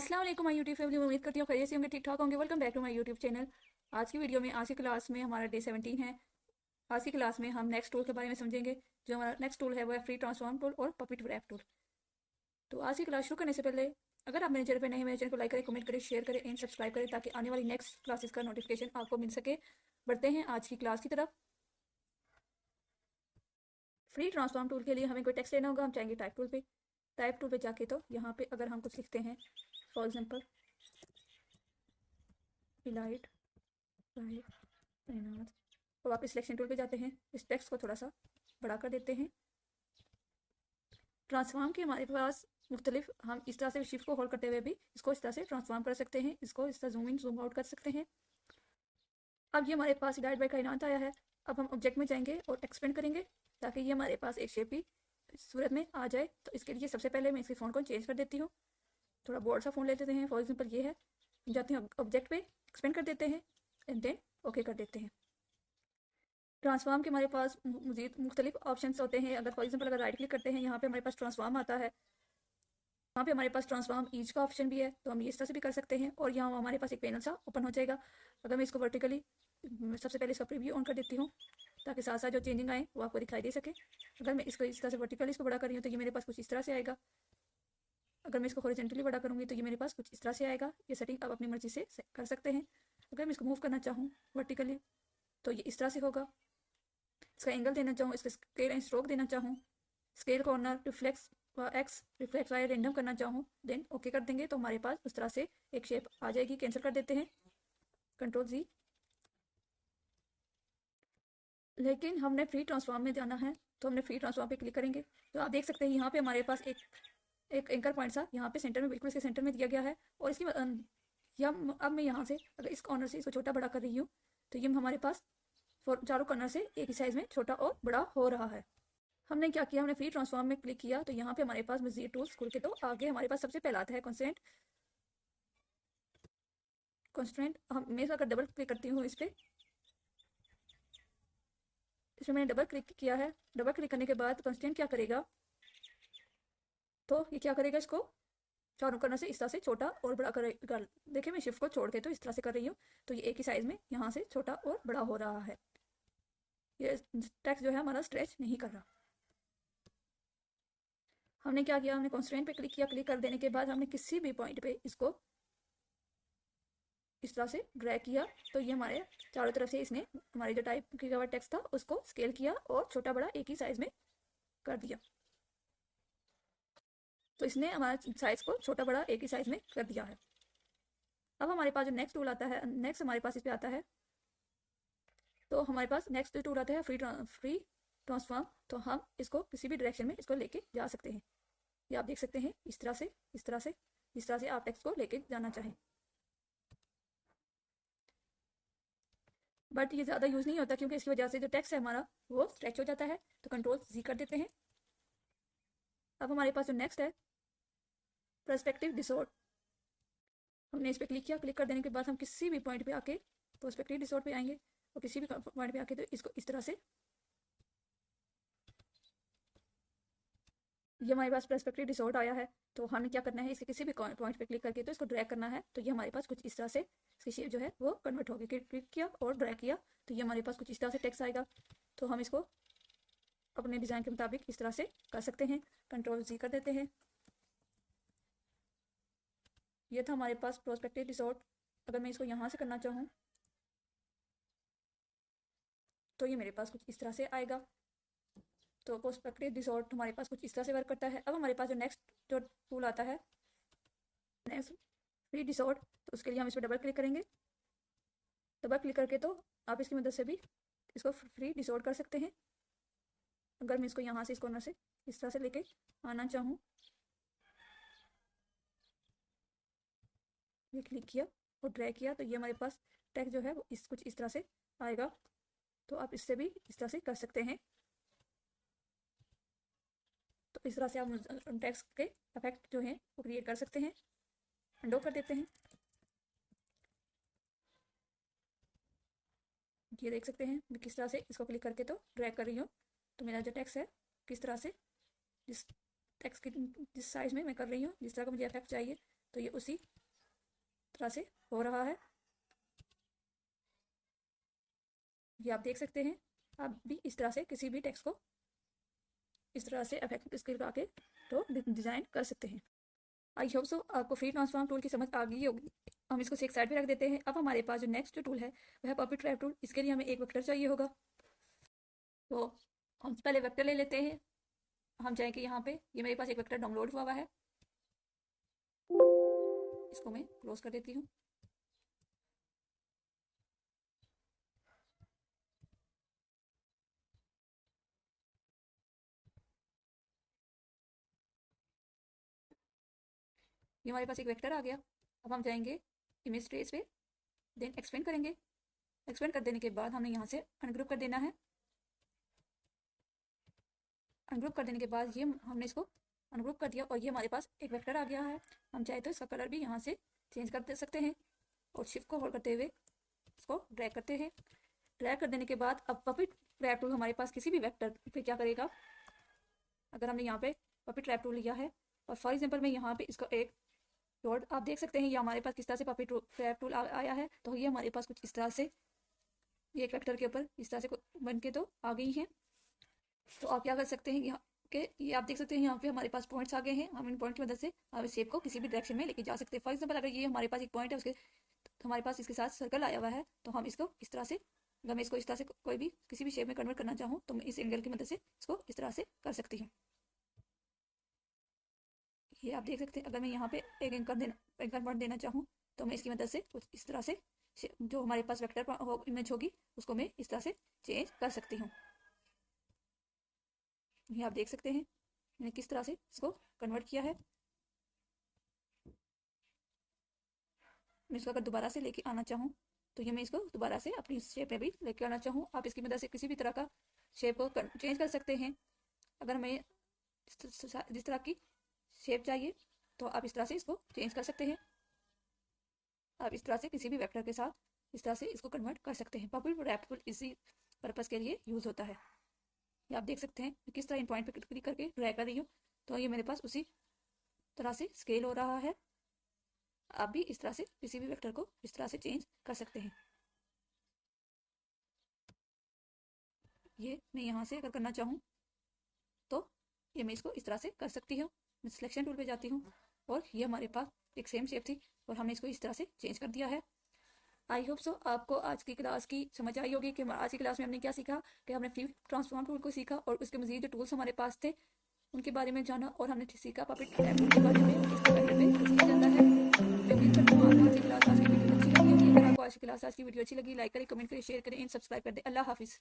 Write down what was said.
अस्सलाम वालेकुम my YouTube family. उम्मीद करती हूँ खैरियत से होंगे, ठीक ठाक होंगे। Welcome back to my YouTube channel. आज की वीडियो में, आज की क्लास में हमारा डे 17 है। आज की क्लास में हम नेक्स्ट टूल के बारे में समझेंगे। जो हमारा नेक्स्ट टूल है वो है फ्री ट्रांसफॉर्म टूल और पपिट रैप टूल। तो आज की क्लास शुरू करने से पहले अगर आप मेरे चैनल पर नए हैं, मेरे चैनल को लाइक करें, कमेंट करें, शेयर करें एंड सब्सक्राइब करें ताकि आने वाली नेक्स्ट क्लासेस का नोटिफिकेशन आपको मिल सके। बढ़ते हैं आज की क्लास की तरफ। फ्री ट्रांसफॉर्म टूल के लिए हमें कोई टेक्स्ट लेना होगा। हम चाहेंगे टाइप टूल पे। टाइप टूल पे जाके तो यहाँ पे अगर हम कुछ लिखते हैं, फॉर एग्जाम्पल इलाइट और वापस सिलेक्शन टूल पे जाते हैं। इस टेक्स्ट को थोड़ा सा बड़ा कर देते हैं। ट्रांसफॉर्म के हमारे पास मुख्तलिफ, हम इस तरह से शिफ्ट को होल्ड करते हुए भी इसको इस तरह से ट्रांसफॉर्म कर सकते हैं। इसको इस तरह जूम इन जूम आउट कर सकते हैं। अब ये हमारे पास इलाइट बाय कायनात आया है। अब हम ऑब्जेक्ट में जाएंगे और एक्सपेंड करेंगे ताकि ये हमारे पास एक शेप ही सूरत में आ जाए। तो इसके लिए सबसे पहले मैं इसके फ़ोन को चेंज कर देती हूँ। थोड़ा बोर्ड सा फ़ोन ले लेते हैं। फॉर एग्जाम्पल ये है। जाते हैं ऑब्जेक्ट पे, एक्सपेंड कर देते हैं एंड देन ओके कर देते हैं। ट्रांसफॉर्म के हमारे पास मजीद मुख्तलिफ ऑप्शंस होते हैं। अगर फॉर एग्जाम्पल अगर राइट क्लिक करते हैं, यहाँ पे हमारे पास ट्रांसफॉर्म आता है। यहाँ पे हमारे पास ट्रांसफॉर्म ईच का ऑप्शन भी है, तो हम इस तरह से भी कर सकते हैं। और यहाँ हमारे पास एक पैनल सा ओपन हो जाएगा। अगर मैं इसको वर्टिकली, सबसे पहले इसका प्रीव्यू ऑन कर देती हूँ ताकि साथ साथ जो चेंजिंग आए वो आपको दिखाई दे सके। अगर मैं इसको इस तरह से वर्टिकली इसको बड़ा कर रही हूँ तो ये मेरे पास कुछ इस तरह से आएगा। अगर मैं इसको हॉरिजॉन्टली बड़ा करूँगी तो ये मेरे पास कुछ इस तरह से आएगा। ये सेटिंग आप अपनी मर्जी से कर सकते हैं। अगर मैं इसको मूव करना चाहूँ वर्टिकली तो ये इस तरह से होगा। इसका एंगल देना चाहूँ, इसका स्केल एंड स्ट्रोक देना चाहूँ, scale corner, reflex X, reflex Y random करना चाहूँ, देन ओके कर देंगे तो हमारे पास उस तरह से एक शेप आ जाएगी। कैंसिल कर देते हैं, कंट्रोल जी। लेकिन हमने फ्री ट्रांसफॉर्म में जाना है तो हमने फ्री ट्रांसफॉर्म पे क्लिक करेंगे तो आप देख सकते हैं यहाँ पे हमारे पास एक एंकर पॉइंट सा यहाँ पे सेंटर में, बिल्कुल इसके सेंटर में दिया गया है। और इसकी अब मैं यहाँ से अगर इस कॉर्नर से इसको छोटा बड़ा कर रही हूँ तो ये हमारे पास चारों कॉर्नर से एक ही साइज में छोटा और बड़ा हो रहा है। हमने क्या किया, हमने फ्री ट्रांसफॉर्म में क्लिक किया तो यहाँ पे हमारे पास मजीद टूल्स खुल के तो आगे हमारे पास सबसे पहला आता है कॉन्स्टेंट। मैं अगर डबल क्लिक करती हूँ इस पर, इसमें मैंने डबल क्लिक किया है। डबल क्लिक करने के बाद कॉन्स्टेंट क्या करेगा, तो ये क्या करेगा, इसको चारों करने से इस तरह से छोटा और बड़ा करेगा। देखिए मैं शिफ्ट को छोड़ के तो इस तरह से कर रही हूँ तो ये एक ही साइज में यहाँ से छोटा और बड़ा हो रहा है। ये टेक्स्ट जो है हमारा स्ट्रेच नहीं कर रहा। हमने क्या किया, हमने कॉन्स्टेंट पे क्लिक किया। क्लिक कर देने के बाद हमने किसी भी पॉइंट पे इसको इस तरह से ड्रैग किया तो ये हमारे चारों तरफ से इसने हमारे जो टाइप किया हुआ टेक्स्ट था उसको स्केल किया और छोटा बड़ा एक ही साइज में कर दिया। तो इसने हमारा साइज को छोटा बड़ा एक ही साइज में कर दिया है। अब हमारे पास जो नेक्स्ट टूल आता है, नेक्स्ट हमारे पास इस पे आता है, तो हमारे पास नेक्स्ट टूल आता है फ्री ट्रांसफॉर्म। तो हम इसको किसी भी डायरेक्शन में इसको लेके जा सकते हैं। ये आप देख सकते हैं इस तरह से, इस तरह से, इस तरह से आप टेक्स्ट को लेके जाना चाहें। बट ये ज़्यादा यूज़ नहीं होता क्योंकि इसकी वजह से जो टेक्स्ट है हमारा वो स्ट्रेच हो जाता है। तो कंट्रोल जी कर देते हैं। अब हमारे पास जो नेक्स्ट है पर्सपेक्टिव डिसॉर्ट, हमने इस पर क्लिक किया। क्लिक कर देने के बाद हम किसी भी पॉइंट पे आके पर्सपेक्टिव डिसॉर्ट पे आएंगे और किसी भी पॉइंट पे आके तो इसको इस तरह से, ये हमारे पास पर्सपेक्टिव डिसॉर्ट आया है। तो हमें क्या करना है, इसके किसी भी पॉइंट पे क्लिक करके तो इसको ड्रैग करना है। तो ये हमारे पास कुछ इस तरह से इसकी शेप जो है वो कन्वर्ट होगी। क्लिक किया और ड्रैग किया तो ये हमारे पास कुछ इस तरह से टेक्स्ट आएगा। तो हम इसको अपने डिज़ाइन के मुताबिक इस तरह से कर सकते हैं। कंट्रोल जी कर देते हैं। ये था हमारे पास पर्सपेक्टिव डिसॉर्ट। अगर मैं इसको यहाँ से करना चाहूँ तो ये मेरे पास कुछ इस तरह से आएगा। तो पर्सपेक्टिव डिसॉर्ट हमारे पास कुछ इस तरह से वर्क करता है। अब हमारे पास जो नेक्स्ट जो टूल आता है नेक्स्ट फ्री डिसॉर्ट, तो उसके लिए हम इस पर डबल क्लिक करेंगे। डबल क्लिक करके तो आप इसकी मदद से भी इसको फ्री डिसॉर्ट कर सकते हैं। अगर मैं इसको यहाँ से इस कॉर्नर से इस तरह से लेके आना चाहूँ, ये क्लिक किया और ड्रैग किया तो ये हमारे पास टेक्स्ट जो है वो कुछ इस तरह से आएगा। तो आप इससे भी इस तरह से कर सकते हैं। तो इस तरह से आप टेक्स्ट के इफेक्ट जो हैं वो क्रिएट कर सकते हैं। अंडो कर देते हैं। ये देख सकते हैं मैं किस तरह से इसको क्लिक करके तो ड्रैग कर रही हूँ तो मेरा जो टेक्स्ट है किस तरह से जिस टेक्स्ट की जिस साइज में मैं कर रही हूँ, जिस तरह का मुझे इफेक्ट चाहिए तो ये उसी तरह से हो रहा है। ये आप देख सकते हैं। आप भी इस तरह से किसी भी टेक्स्ट को इस तरह से इफेक्ट स्केल लगा के तो डिज़ाइन कर सकते हैं। आई होप सो आपको फ्री ट्रांसफॉर्म टूल की समझ आ गई होगी। हम इसको एक साइड पे रख देते हैं। अब हमारे पास जो नेक्स्ट टूल है वह है पपेट रैप टूल। इसके लिए हमें एक वेक्टर चाहिए होगा, तो हम पहले वेक्टर ले लेते हैं। हम जाएंगे यहाँ पे, ये मेरे पास एक वेक्टर डाउनलोड हुआ है, इसको मैं क्लोज कर देती हूँ। ये हमारे पास एक वेक्टर आ गया। अब हम जाएंगे इमेज ट्रेस पे, देन एक्सपेंड करेंगे। एक्सपेंड कर देने के बाद हमें यहाँ से अनग्रुप कर देना है। अनग्रुप कर देने के बाद ये हमने इसको अनग्रुप कर दिया और ये हमारे पास एक वेक्टर आ गया है। हम चाहे तो इसका कलर भी यहाँ से चेंज कर दे सकते हैं और शिफ्ट को होल्ड करते हुए इसको ड्रैग करते हैं। ड्रैग कर देने के बाद अब पपेट रैप टूल हमारे पास किसी भी वेक्टर पे क्या करेगा, अगर हमने यहाँ पे पपेट रैप टूल लिया है और फॉर एग्जांपल मैं यहाँ पे इसको एक डॉट, आप देख सकते हैं ये हमारे पास किस तरह से पपेट रैप टूल आया है। तो ये हमारे पास कुछ इस तरह से ये एक वेक्टर के ऊपर इस तरह से बन के तो आ गई हैं। तो आप क्या कर सकते हैं, यहाँ के ये आप देख सकते हैं यहाँ पे हमारे पास पॉइंट्स आ गए हैं। हम इन पॉइंट की मदद से हम इस शेप को किसी भी डायरेक्शन में लेके जा सकते हैं। फॉर एग्जांपल अगर ये हमारे पास एक पॉइंट है, उसके तो हमारे पास इसके साथ सर्कल आया हुआ है, तो हम इसको इस तरह से, अगर मैं इसको इस तरह से कोई भी किसी भी शेप में कन्वर्ट करना चाहूँ तो मैं इस एंगल की मदद से इसको इस तरह से कर सकती हूँ। ये आप देख सकते हैं। अगर मैं यहाँ पे एक एंकर पॉइंट देना चाहूँ तो मैं इसकी मदद से कुछ इस तरह से जो हमारे पास वेक्टर इमेज होगी उसको मैं इस तरह से चेंज कर सकती हूँ। ये आप देख सकते हैं मैंने किस तरह से इसको कन्वर्ट किया है। मैं इसको अगर दोबारा से लेके आना चाहूँ तो ये मैं इसको दोबारा से अपनी शेप में भी लेके आना चाहूँ, आप इसकी मदद से किसी भी तरह का शेप को चेंज कर सकते हैं। अगर मैं जिस तरह की शेप चाहिए तो आप इस तरह से इसको चेंज कर सकते हैं। आप इस तरह से किसी भी वेक्टर के साथ इस तरह से इसको कन्वर्ट कर सकते हैं। पपेट रैप टूल इसी पर्पज़ के लिए यूज़ होता है। ये आप देख सकते हैं किस तरह इन पॉइंट पे क्लिक करके ड्रैग कर रही हूँ तो ये मेरे पास उसी तरह से स्केल हो रहा है। आप भी इस तरह से किसी भी वेक्टर को इस तरह से चेंज कर सकते हैं। ये मैं यहाँ से अगर करना चाहूँ तो ये मैं इसको इस तरह से कर सकती हूँ। मैं सिलेक्शन टूल पे जाती हूँ और ये हमारे पास एक सेम शेप थी और हमने इसको इस तरह से चेंज कर दिया है। आई होप सो आपको आज की क्लास की समझ आई होगी कि आज की क्लास में हमने क्या सीखा, कि हमने फ्री ट्रांसफॉर्म टूल को सीखा और उसके मजीद जो टूल्स हमारे पास थे उनके बारे में जाना, और हमने सीखा पपेट रैप टूल के बारे में किस तरह पे यूज़ किया जाता है। मैं उम्मीद करती हूँ आपको आज की क्लास, आज की वीडियो अच्छी लगी होगी। अगर आपको आज की क्लास, आज की वीडियो अच्छी लगी, लाइक करें, कमेंट करें, शेयर करें एंड सब्सक्राइब कर दें। अल्लाह हाफिज़।